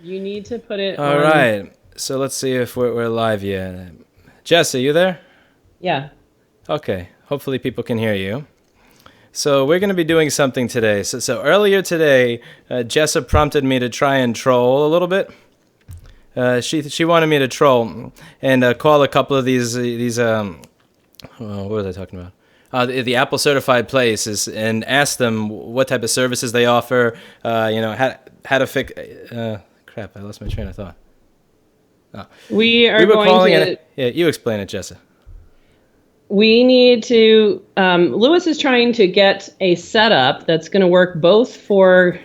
You need to put it All on. right. So let's see if we're live yet. Jess, are you there? Yeah. Okay. Hopefully people can hear you. So we're going to be doing something today. So earlier today, Jessa prompted me to try and troll a little bit. She wanted me to troll and call a couple of these what was I talking about? The Apple certified places and ask them what type of services they offer. How to fix. Crap! I lost my train of thought. Oh. We We are were going calling to. it. Yeah, you explain it, Jessa. We need to. Lewis is trying to get a setup that's going to work both for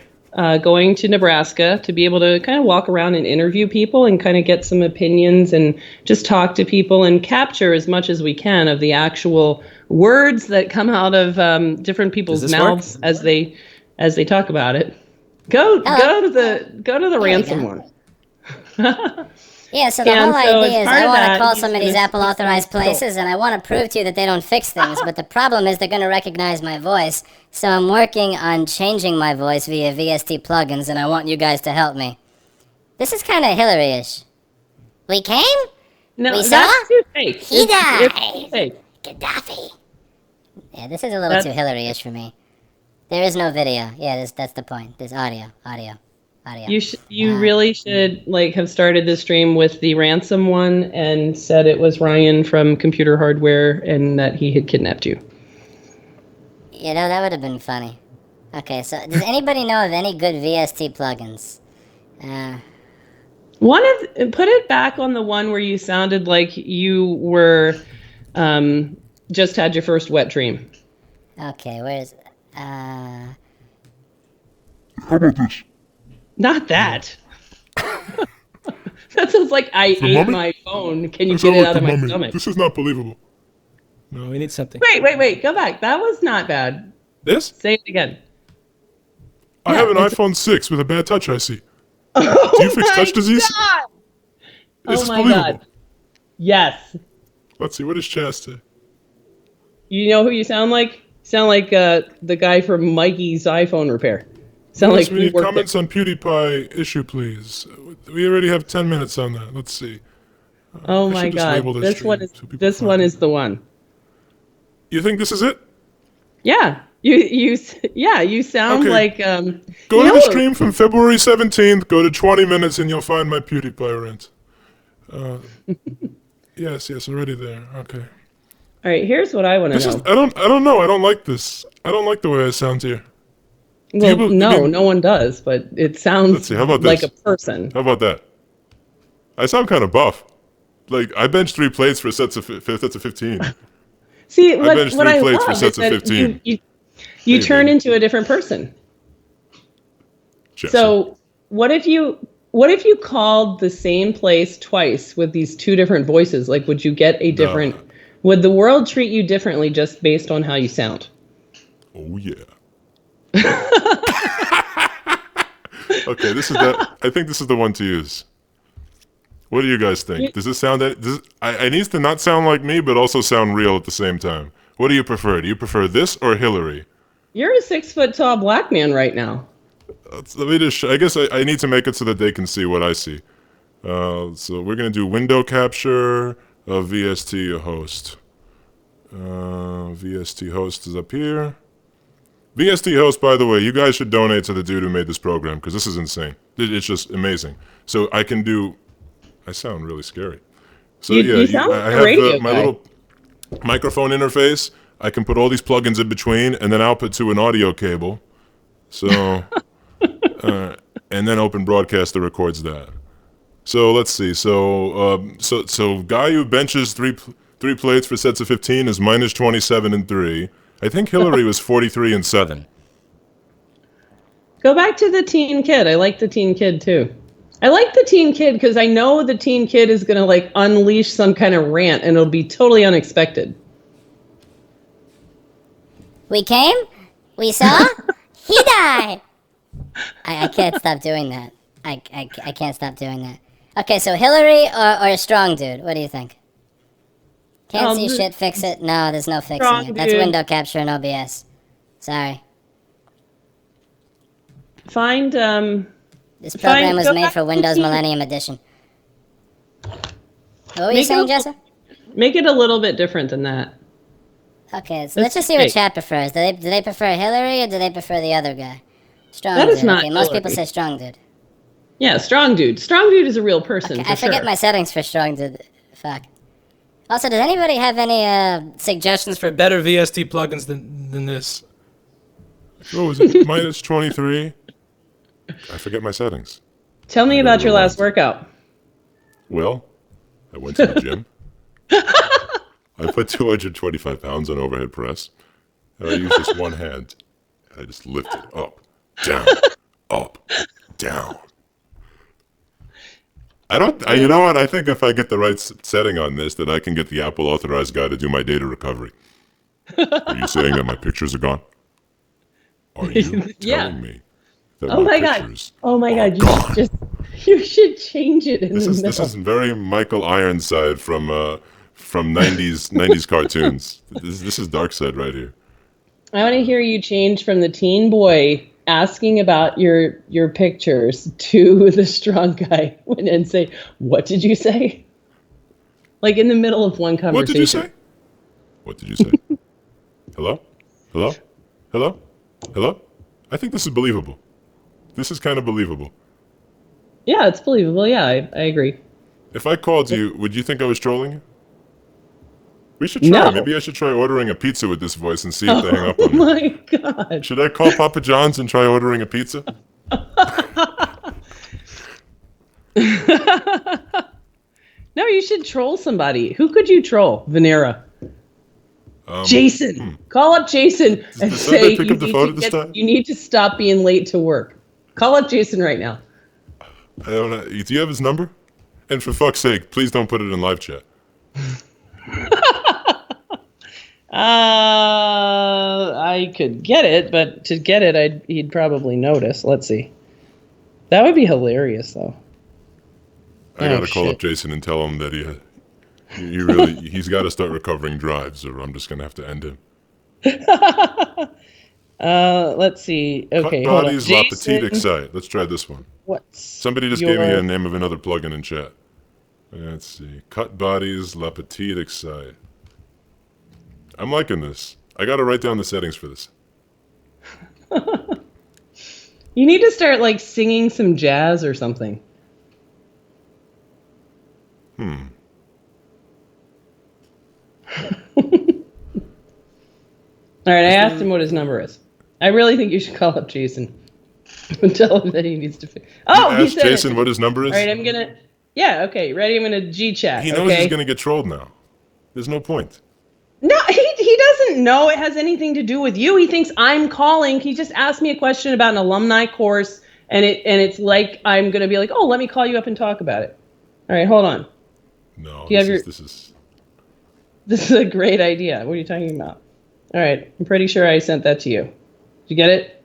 going to Nebraska to be able to kind of walk around and interview people and kind of get some opinions and just talk to people and capture as much as we can of the actual words that come out of different Does people's this work? mouths as they talk about it. Go Hello. go to the There we ransom go. one. Yeah, so the And whole so idea as is part I of want to that, call he's some of these gonna Apple authorized places, and I want to prove to you that they don't fix things, but the problem is they're going to recognize my voice, so I'm working on changing my voice via VST plugins, and I want you guys to help me. This is kind of Hillary-ish. We came? No, We saw? that's too fake. He It's died. too fake. Gaddafi. Yeah, this is a little That's- too Hillary-ish for me. There is no video. Yeah, that's the point. There's audio. You really should have started the stream with the ransom one and said it was Ryan from Computer Hardware and that he had kidnapped you. You know, that would have been funny. Okay, so does anybody know of any good VST plugins? Put it back on the one where you sounded like you were just had your first wet dream. Okay, where's How about this? Not that. That sounds like I ate mummy? my phone. Can you I get sound it like out the of my mummy. stomach? This is not believable. No, we need something. Wait. Go back. That was not bad. This? Say it again. I have an iPhone 6 with a bad touch I see. Oh Do you fix touch disease? God. This Oh is my believable. God. Yes. Let's see, what does Chaz say? You know who you sound like? Sound like the guy from Mikey's iPhone repair. Sound Yes, like we you need worked comments on PewDiePie issue, please. We already have 10 minutes on that. Let's see. there. Oh I my should just label God. this This one stream is so people this find one it. is the one. You think this is it? Yeah. You sound Okay. like Go you to know, the stream from February 17th, go to 20 minutes, and you'll find my PewDiePie rant. Yes, already there. Okay. All right, here's what I want to This is know. I don't know. I don't like this. I don't like the way I sound here. Well, I no, mean- no one does, but it sounds Let's see, how about like this? a person. How about that? I sound kind of buff. Like I bench 3 plates for sets of 15. See, benched what 3 I plates for love is sets of that 15. you Hey, turn baby. into a different person. Jesse. So what if you called the same place twice with these two different voices? Like, would you get a different? Would the world treat you differently just based on how you sound? Oh yeah. Okay, this is that. I think this is the one to use. What do you guys think? Does this sound? I needs to not sound like me, but also sound real at the same time. What do you prefer? Do you prefer this or Hillary? You're a 6-foot-tall black man right now. Let me just. I guess I need to make it so that they can see what I see. So we're gonna do window capture of VST host. VST host is up here. VST host, by the way, you guys should donate to the dude who made this program because this is insane. It's just amazing. So I can do. I sound really scary. So You sound like I a have radio my guy. little microphone interface. I can put all these plugins in between and then output to an audio cable. So, and then Open Broadcaster records that. So let's see. So guy who benches three plates for sets of 15 is minus 27 and 3. I think Hillary was 43 and 7. Go back to the teen kid. I like the teen kid too. I like the teen kid because I know the teen kid is going to unleash some kind of rant and it'll be totally unexpected. We came? We saw? He died! I can't stop doing that. I can't stop doing that. Okay, so Hillary or a strong dude? What do you think? Can't see shit, fix it? No, there's no fixing Strong it. That's dude. window capture and OBS. Sorry. Find This program was go made back for to Windows team. Millennium Edition. What were you Make it saying, a- Jessa? Make it a little bit different than that. Okay, so let's just see what chat prefers. Do they prefer Hillary or do they prefer the other guy? Strong That dude. is not Okay, most people Hillary. say strong dude. Yeah, strong dude. Strong dude is a real person. Okay, For I forget sure. my settings for strong dude. Fuck. Also, does anybody have any suggestions for Better VST plugins than this. What was it? Minus 23? I forget my settings. Tell me I about gotta your last rewind. workout. Well, I went to the gym. I put 225 pounds on overhead press. And I used just one hand. And I just lifted up, down. You know what? I think if I get the right setting on this, then I can get the Apple authorized guy to do my data recovery. Are you saying that my pictures are gone? Are you Yeah. telling me that Oh my god. pictures Oh my are god. gone? You should change it in This the is middle. very Michael Ironside from 90s cartoons. This is Dark Side right here. I want to hear you change from the teen boy asking about your pictures to the strong guy and say, "What did you say?" Like in the middle of one conversation. What did you say? What did you say? Hello? Hello? Hello? Hello? I think this is believable. This is kind of believable. Yeah, it's believable. Yeah, I agree. If I called you, would you think I was trolling you? We should try. No. Maybe I should try ordering a pizza with this voice and see if they hang up Oh on me. my god. Should I call Papa John's and try ordering a pizza? No, you should troll somebody. Who could you troll? Vanera. Jason. Call up Jason and Does say somebody pick up the phone at this time? you need to stop being late to work. Call up Jason right now. I don't know. Do you have his number? And for fuck's sake, please don't put it in live chat. I could get it, but to get it, he'd probably notice. Let's see. That would be hilarious, though. I gotta Oh, call shit. up Jason and tell him that he's got to start recovering drives, or I'm just gonna have to end him. Let's see. Okay, Cut hold on. bodies, la petite Jason, excite. Let's try this one. what's Somebody just gave me a name of another plugin in chat. Let's see. Cut bodies, la petite excite. I'm liking this. I gotta write down the settings for this. You need to start like singing some jazz or something. All right, I asked him what his number is. I really think you should call up Jason and tell him that he needs to. Oh, he Ask said Jason it. what his number is. All right, I'm gonna. Yeah, okay, ready? I'm gonna G chat. He knows okay? he's gonna get trolled now. There's no point. No, he doesn't know it has anything to do with you. He thinks I'm calling. He just asked me a question about an alumni course, and it's like I'm gonna be like, oh, let me call you up and talk about it. All right, hold on. No, Do you have this is. This is a great idea. What are you talking about? All right, I'm pretty sure I sent that to you. Did you get it?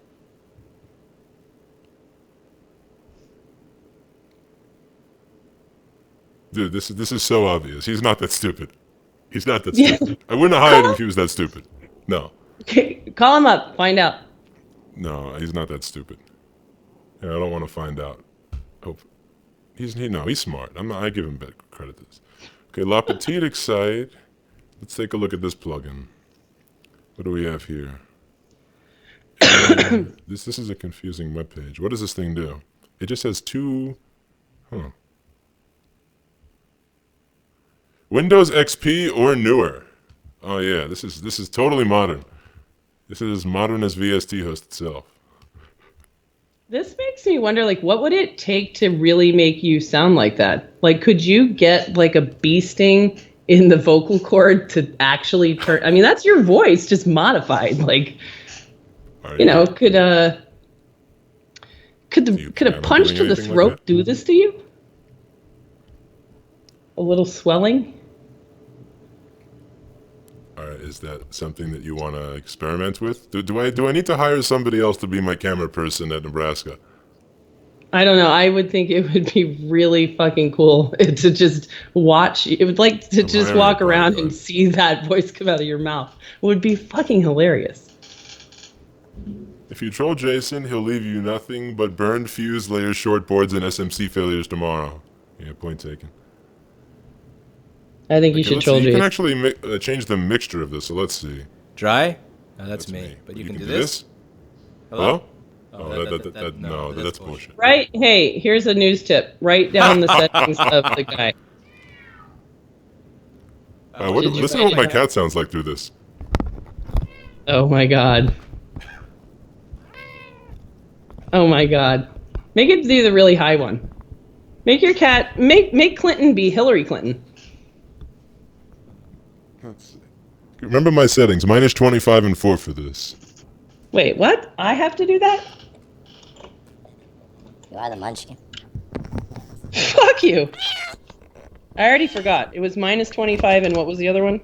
Dude, this is so obvious. He's not that stupid. He's not that stupid. I wouldn't have hired him if he was that stupid. No. Okay, call him up. Find out. No, he's not that stupid. Yeah, I don't want to find out. Hope he's smart. I give him better credit to this. Okay, La Petite Excite. Let's take a look at this plugin. What do we have here? This is a confusing web page. What does this thing do? It just has two. Windows XP or newer. Oh yeah, this is totally modern. This is as modern as VST host itself. This makes me wonder, like, what would it take to really make you sound like that? Like, could you get like a bee sting in the vocal cord to actually turn? I mean, that's your voice, just modified. Like, you know, could a punch to the throat do this to you? A little swelling? All right, is that something that you want to experiment with? Do I need to hire somebody else to be my camera person at Nebraska? I don't know. I would think it would be really fucking cool to just watch. It would like to just walk around and see that voice come out of your mouth. It would be fucking hilarious. If you troll Jason, he'll leave you nothing but burned fuse layers, short boards, and SMC failures tomorrow. Yeah, point taken. I think you Okay, should let's troll see. You can Jason. actually change the mixture of this, so let's see. Dry? No, that's me. But you can do this? Hello? Oh, no, that's bullshit. Right? Hey, here's a news tip. Write down the settings of the guy. Did you Listen write to what my it down? cat sounds like through this. Oh my god. Oh my god. Make it do the really high one. Make your cat make Clinton be Hillary Clinton. Remember my settings, minus 25 and 4 for this. Wait, what? I have to do that? You are the munchkin. Fuck you. I already forgot. It was minus 25 and what was the other one?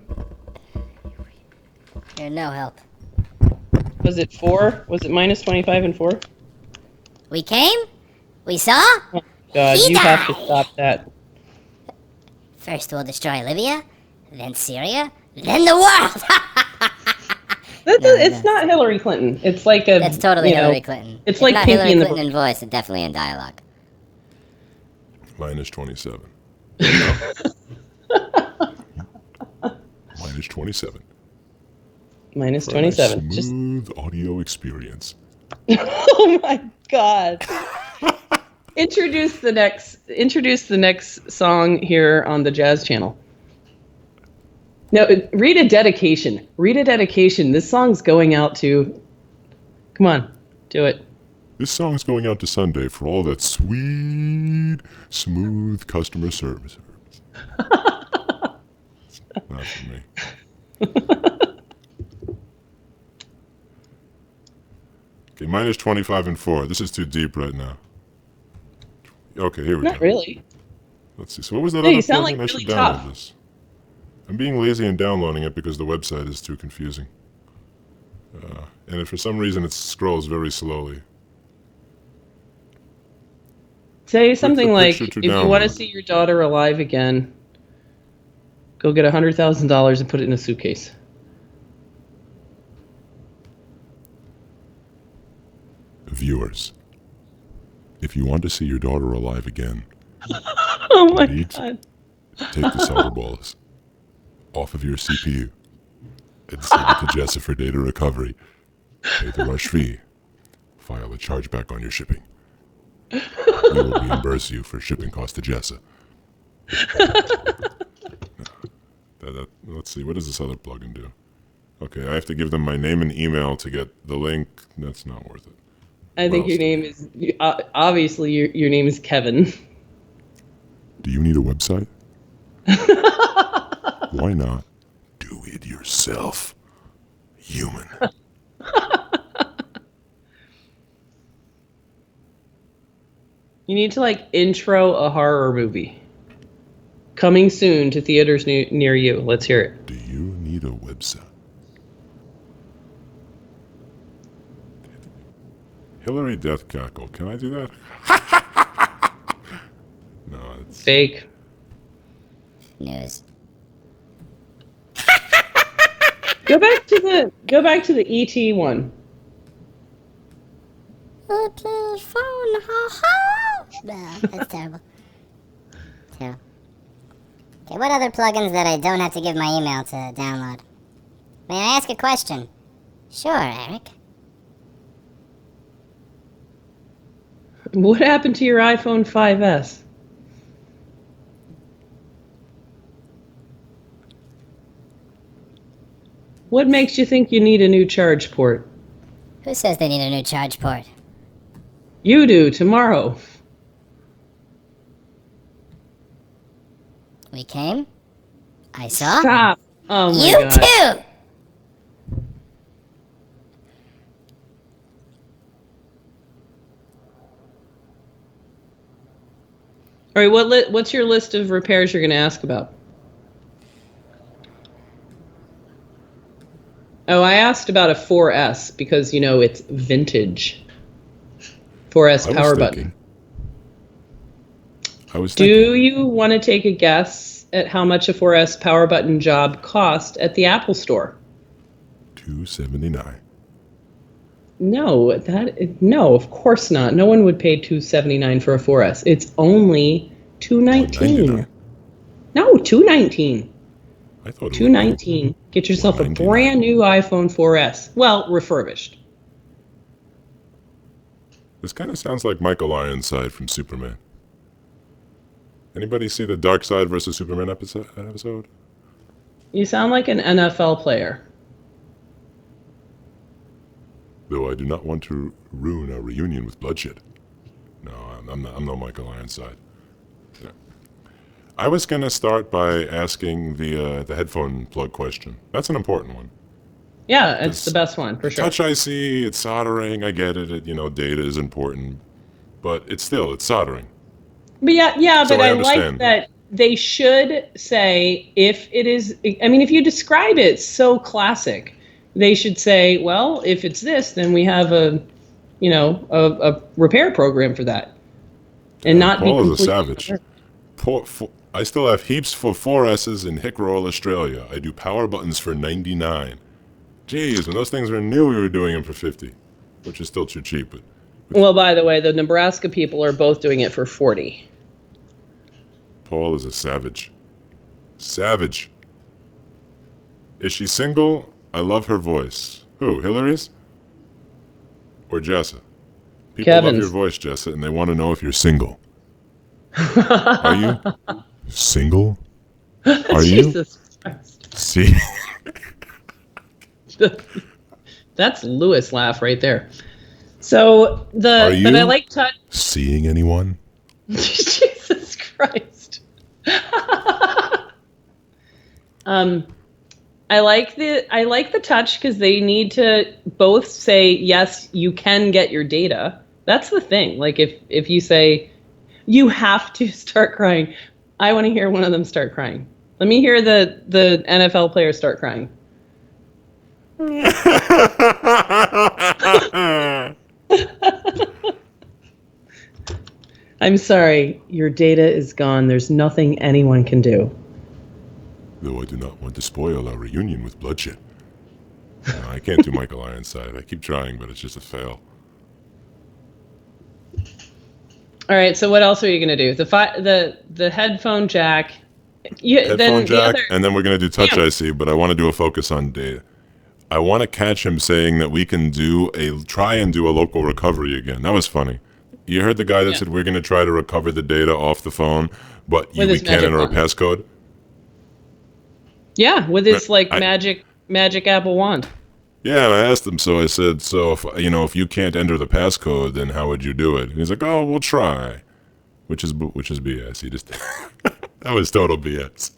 You're no help. Was it 4? Was it minus 25 and 4? We came. We saw. Oh god, He you have to died. stop that. First we'll destroy Libya, then Syria, then the world. It's not Hillary Clinton. It's like a That's totally you know, Hillary Clinton. It's If like not Pinky Hillary in the Clinton in voice, it's definitely in dialogue. Minus 27. Minus 27. minus For a 27. Just smooth audio experience. oh my god. Introduce the next song here on the Jazz Channel. No, read a dedication. Read a dedication. This song's going out to. Come on, do it. This song's going out to Sunday for all that sweet, smooth customer service. Not for me. Okay, minus 25 and 4. This is too deep right now. Okay, here we Not go. really. Let's see. So what was that No, other you sound plugin? like I should really download tough. this. I'm being lazy and downloading it because the website is too confusing. And for some reason it scrolls very slowly. Say something the like, picture if to you want to download. see your daughter alive again, go get $100,000 and put it in a suitcase. Viewers, if you want to see your daughter alive again, Oh my Read. god. take the solder balls off of your CPU and send it to Jessa for data recovery. Pay the rush fee. File a chargeback on your shipping. We will reimburse you for shipping cost to Jessa. Let's see, what does this other plugin do? Okay, I have to give them my name and email to get the link. That's not worth it. I think else your do name is obviously your name is Kevin. Do you need a website? Why not? Do it yourself, human. You need to like intro a horror movie. Coming soon to theaters near you. Let's hear it. Do you need a website? Hillary Death Cackle. Can I do that? No, it's Fake. News. Go back to the ET one. Okay, phone, ha ha. No, that's terrible. Terrible. Okay, what other plugins that I don't have to give my email to download? May I ask a question? Sure, Eric. What happened to your iPhone 5S? What makes you think you need a new charge port? Who says they need a new charge port? You do tomorrow. We came. I saw. Stop. Oh my You god. too! All right, what's your list of repairs you're going to ask about? Oh, I asked about a 4S because, you know, it's vintage. 4S power button. I was Do thinking, you want to take a guess at how much a 4S power button job cost at the Apple Store? $279. No, no, of course not. No one would pay $279 for a 4S. It's only $219. 199. No, $219. I thought it would be 219. Get yourself a 199. brand new iPhone 4S. Well, refurbished. This kind of sounds like Michael Ironside from Superman. Anybody see the Dark Side versus Superman episode? You sound like an NFL player. Though I do not want to ruin our reunion with bloodshed. No, I'm not. I'm no Michael Ironside. Yeah. I was gonna start by asking the headphone plug question. That's an important one. Yeah, it's the best one for sure. Touch IC, it's soldering. I get it. Data is important, but it's soldering. But yeah, So but I I like understand. that they should say if it is. I mean, if you describe it so classic, they should say, well, if it's this, then we have a repair program for that, and not be Paul is a completely. savage. I still have heaps for 4S's in Hickrol, Australia. I do power buttons for 99. Jeez, when those things were new, we were doing them for 50, which is still too cheap. But Well, by the way, the Nebraska people are both doing it for 40. Paul is a savage. Savage. Is she single? I love her voice. Who, Hillary's? Or Jessa? People love Kevin's. your voice, Jessa, and they want to know if you're single. Are you? Single? Are you? Jesus Christ. See? That's Lewis laugh right there. So Are you? but I like touch. Seeing anyone? Jesus Christ. I like the touch because they need to both say yes, you can get your data. That's the thing. Like if you say you have to start crying, I want to hear one of them start crying. Let me hear the NFL player start crying. I'm sorry, your data is gone. There's nothing anyone can do. Though I do not want to spoil our reunion with bloodshed. No, I can't do Michael Ironside. I keep trying, but it's just a fail. All right, so what else are you going to do? The headphone jack. Headphone jack, The other, and then we're going to do Touch Yeah. IC, but I want to do a focus on data. I want to catch him saying that we can try and do a local recovery again. That was funny. You heard the guy that Yeah. said we're going to try to recover the data off the phone, but With we his can't magic enter a wand. passcode? Yeah, with his like I- magic apple wand. Yeah, and I asked him, so I said, so if you can't enter the passcode, then how would you do it? And he's like, oh, we'll try. Which is BS. He just that was total BS.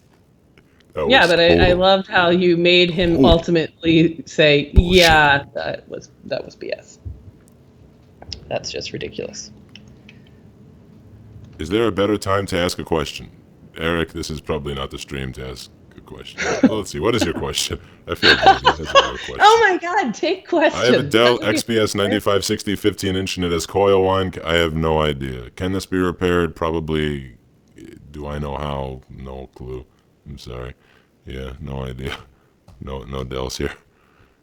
That Yeah, was but I total- loved how you made him ultimately say, yeah, that was BS. That's just ridiculous. Is there a better time to ask a question? Eric, this is probably not the stream to ask a question. Well, let's see. What is your question? I feel bad. He has a real question. Oh my God, take questions. I have a Dell That would be- XPS 9560 15-inch and it has coil wine. I have no idea. Can this be repaired? Probably. Do I know how? No clue. I'm sorry. Yeah, no idea. No Dells here.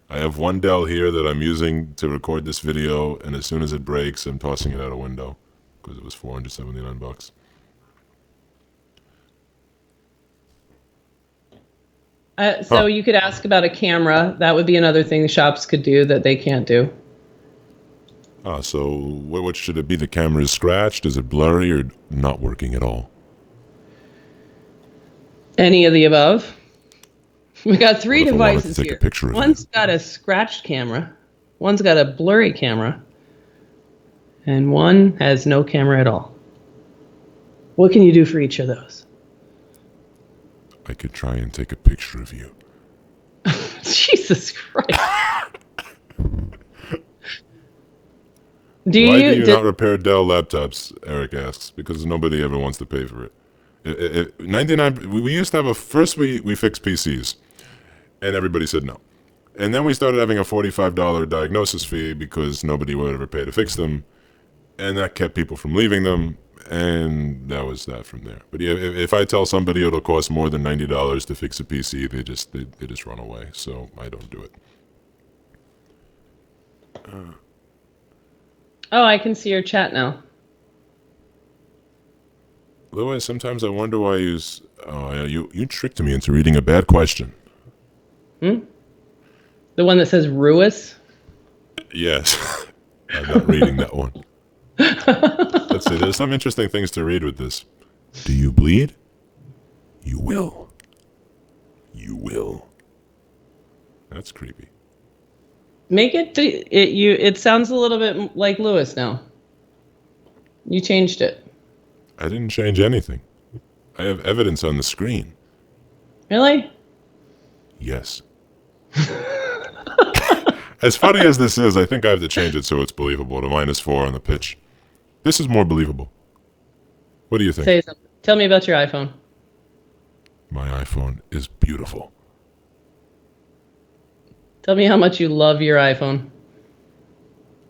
I have one Dell here that I'm using to record this video, and as soon as it breaks, I'm tossing it out a window because it was $479. So you could ask about a camera. That would be another thing shops could do that they can't do. So what should it be? The camera is scratched? Is it blurry or not working at all? Any of the above. We got three What if I wanted to devices take a here. picture of One's got a scratched camera. One's got a blurry camera. And one has no camera at all. What can you do for each of those? I could try and take a picture of you. Jesus Christ. Why do you did- not repair Dell laptops? Eric asks, because nobody ever wants to pay for it. 99. We used to have first we fixed PCs, and everybody said no, and then we started having a $45 diagnosis fee because nobody would ever pay to fix them, and that kept people from leaving them, and that was that from there. But yeah, if I tell somebody it'll cost more than $90 to fix a PC, they just run away. So I don't do it. Oh, I can see your chat now. Louis, sometimes I wonder why you tricked me into reading a bad question. The one that says Ruis. Yes. I'm not reading that one. Let's see, there's some interesting things to read with this. Do you bleed? You will. You will. That's creepy. Make it sounds a little bit like Lewis now. You changed it. I didn't change anything. I have evidence on the screen. Really? Yes. As funny as this is, I think I have to change it so it's believable to -4 on the pitch. This is more believable. What do you think? Say something. Tell me about your iPhone. My iPhone is beautiful. Tell me how much you love your iPhone.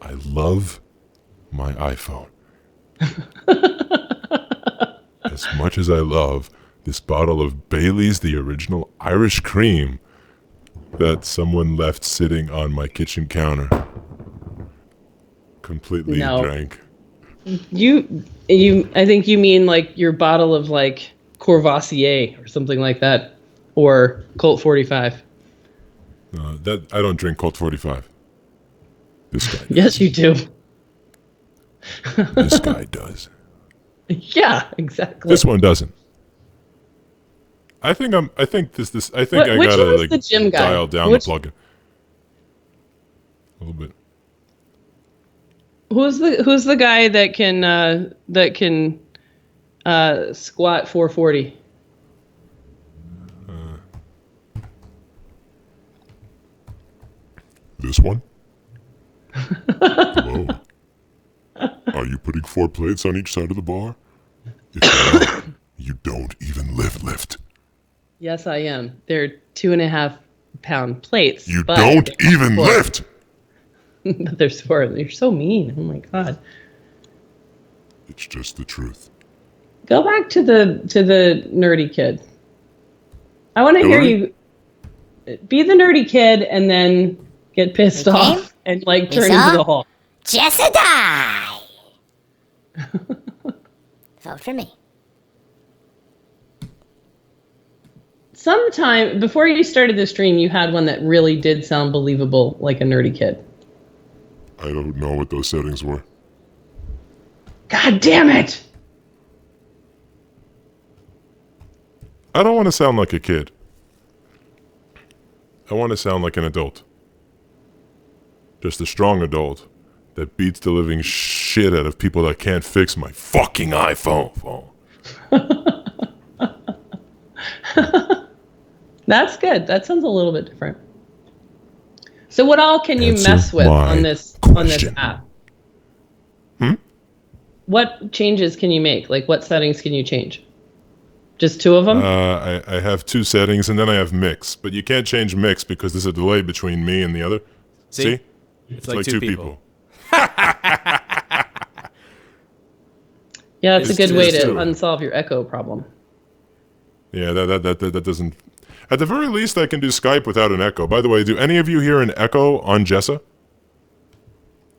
I love my iPhone. As much as I love this bottle of Bailey's, the original Irish cream that someone left sitting on my kitchen counter. Completely No. drank. I think you mean like your bottle of like Courvoisier or something like that, or Colt 45. That I don't drink Colt 45. This guy does. Yes, you do. This guy does. Yeah, exactly. This one doesn't. I think I Which gotta one's like the gym guy? dial down the plug-in. A little bit. Who's the guy that can squat 440? This one? Hello. Are you putting 4 plates on each side of the bar? If you're not, you don't even lift. Yes, I am. They're 2.5-pound plates. You but don't they're even sore. lift! But they're sore. You're so mean. Oh my god. It's just the truth. Go back to the nerdy kid. I want to hear Hillary? you be the nerdy kid and then get pissed Okay. off and like turn Lisa? into the Hulk. Jessadai! Vote for me. Sometime before you started the stream, you had one that really did sound believable, like a nerdy kid. I don't know what those settings were. God damn it! I don't want to sound like a kid. I want to sound like an adult. Just a strong adult that beats the living shit out of people that can't fix my fucking iPhone. That's good. That sounds a little bit different. So what all can you Answer mess with my on this question. app? What changes can you make? Like what settings can you change? Just 2 of them? I have 2 settings and then I have mix, but you can't change mix because there's a delay between me and the other. See? It's like 2 people. Yeah, that's a good way to true. unsolve your echo problem. Yeah, that doesn't. At the very least, I can do Skype without an echo. By the way, do any of you hear an echo on Jessa?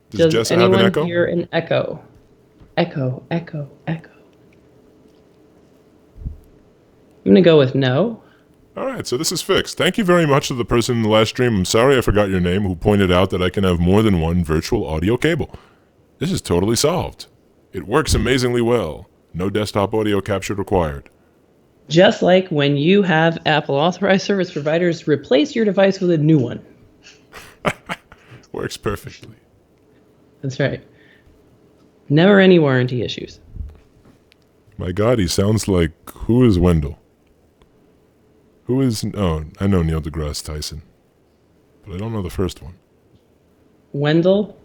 Does Jessa have an anyone echo? hear an echo? Echo, echo, echo. I'm gonna go with no. All right, so this is fixed. Thank you very much to the person in the last stream. I'm sorry I forgot your name, who pointed out that I can have more than one virtual audio cable. This is totally solved. It works amazingly well. No desktop audio capture required. Just like when you have Apple authorized service providers replace your device with a new one. Works perfectly. That's right. Never any warranty issues. My God, he sounds like, who is Wendell? Who is, oh, I know Neil deGrasse Tyson, but I don't know the first one. Wendell?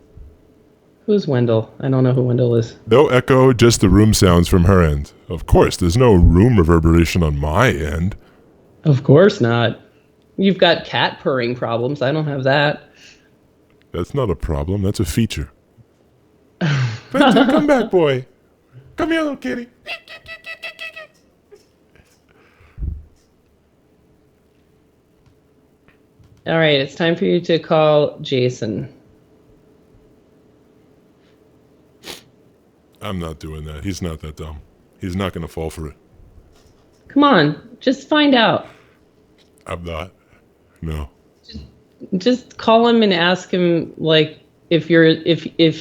Who's Wendell? I don't know who Wendell is. No echo, just the room sounds from her end. Of course, there's no room reverberation on my end. Of course not. You've got cat purring problems. I don't have that. That's not a problem, that's a feature. Fenton, come back, boy. Come here, little kitty. All right, it's time for you to call Jason. I'm not doing that. He's not that dumb. He's not going to fall for it. Come on, just find out. I'm not. No. Just call him and ask him like if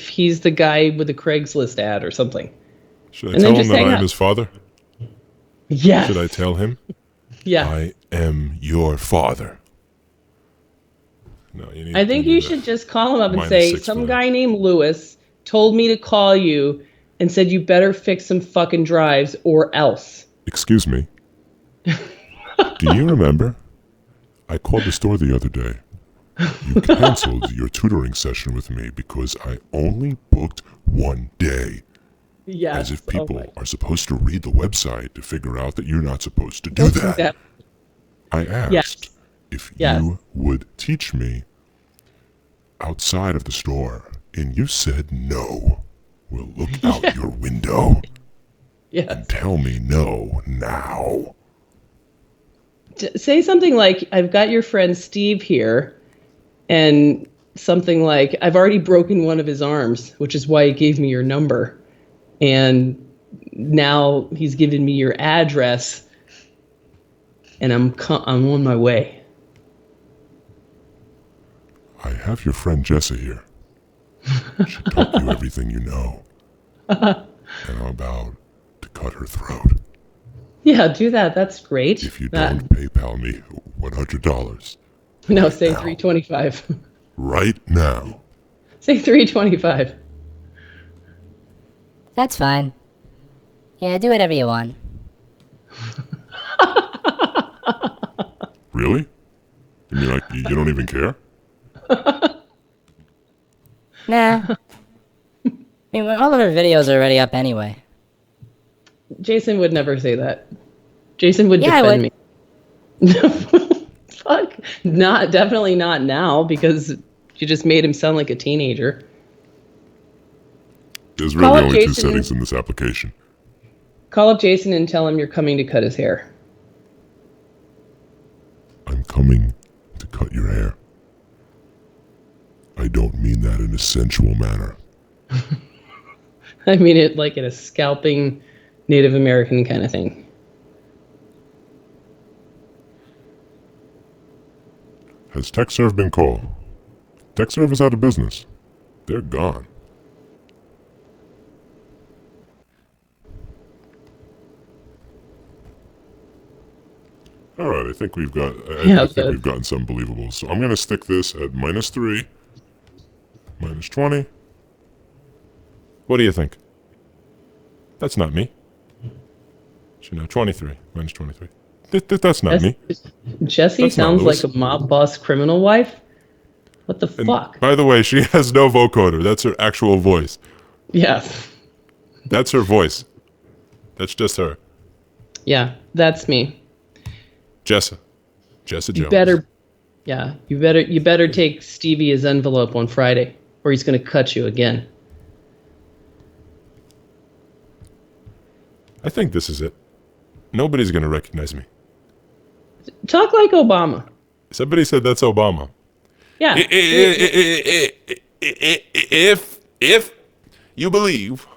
he's the guy with the Craigslist ad or something. Should I And then tell him just that hang I am up. his father? Yes. Should I tell him? Yeah. I am your father. No, you need I think to do you that. should just call him up and Minus say, 6 some for guy that. named Lewis told me to call you and said you better fix some fucking drives or else. Excuse me. Do you remember? I called the store the other day. You canceled your tutoring session with me because I only booked one day. Yes. As if Oh people my- are supposed to read the website to figure out that you're not supposed to do that. That- I asked Yes. if Yes. you would teach me outside of the store, and you said no. Well, look out your window Yes. and tell me no now. Say something like, I've got your friend Steve here, and something like, I've already broken one of his arms, which is why he gave me your number. And now he's given me your address, and I'm on my way. I have your friend Jessa here. She taught you everything you know. And I'm about to cut her throat Yeah, do that. That's great. if you don't PayPal me $100 No, say 325. right now. Say 325. That's fine. Yeah, do whatever you want. Really? You mean like you don't even care? Nah. I mean, all of our videos are already up anyway. Jason would never say that. Jason would Yeah, I defend me. Fuck. Definitely not now, because you just made him sound like a teenager. There's Call really up only two Jason. settings in this application. Call up Jason and tell him you're coming to cut his hair. I'm coming to cut your hair. I don't mean that in a sensual manner. I mean it like in a scalping Native American kind of thing. Has TechServe been called? TechServe is out of business. They're gone. All right, I think we've got. I think we've gotten something believable. So I'm gonna stick this at -3, -20. What do you think? That's not me. You know, 23 -23. That's not me. Jesse That's not sounds Lewis. like a mob boss criminal wife. What the And fuck? by the way, she has no vocoder. That's her actual voice. Yes. That's her voice. That's just her. Yeah, that's me. Jessa You Jones. better, yeah, you better take Stevie his envelope on Friday, or he's gonna cut you again. I think this is it. Nobody's gonna recognize me. Talk like Obama. Somebody said that's Obama. Yeah. If you believe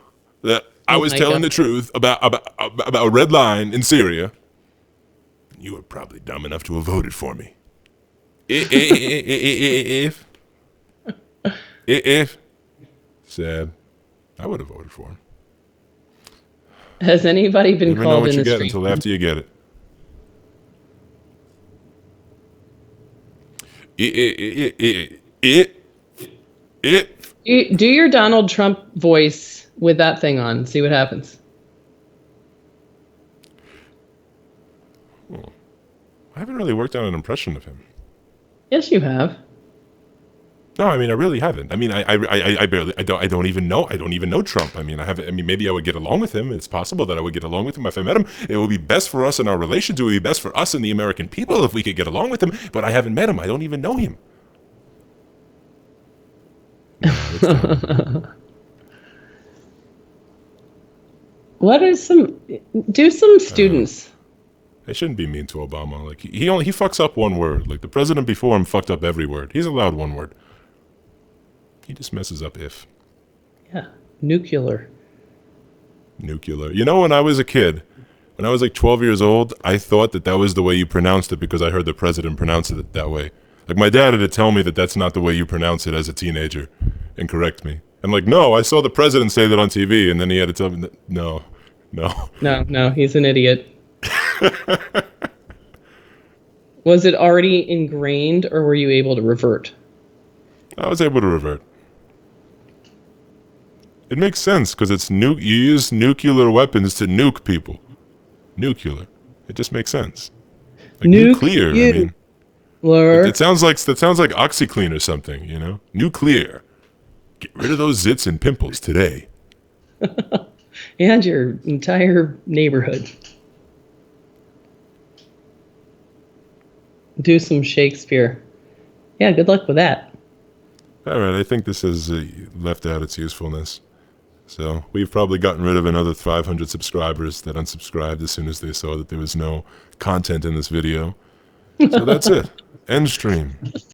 that I Oh was my telling God. the truth about a red line in Syria, you were probably dumb enough to have voted for me. If sad, I would have voted for him. Has anybody been You never know called what in you the get street? until after you get it. Do your Donald Trump voice with that thing on. See what happens. I haven't really worked on an impression of him. Yes, you have. No, I mean I really haven't. I mean I barely I don't even know Trump. I mean maybe I would get along with him. It's possible that I would get along with him if I met him. It would be best for us and our relations. It would be best for us and the American people if we could get along with him. But I haven't met him. I don't even know him. No, it's not. What are some? Do some students. I shouldn't be mean to Obama. Like he fucks up one word. Like the president before him fucked up every word. He's allowed one word. He just messes up if. Yeah, nuclear. Nuclear. You know, when I was a kid, when I was like 12 years old, I thought that was the way you pronounced it because I heard the president pronounce it that way. Like, my dad had to tell me that that's not the way you pronounce it as a teenager and correct me. I'm like, no, I saw the president say that on TV, and then he had to tell me that, no. No, he's an idiot. Was it already ingrained, or were you able to revert? I was able to revert. It makes sense because it's you use nuclear weapons to nuke people. Nuclear. It just makes sense. Like nuclear. I mean, it sounds like OxyClean or something. You know, nuclear. Get rid of those zits and pimples today. And your entire neighborhood. Do some Shakespeare. Yeah, good luck with that. All right, I think this has left out its usefulness. So we've probably gotten rid of another 500 subscribers that unsubscribed as soon as they saw that there was no content in this video. So that's it. End stream.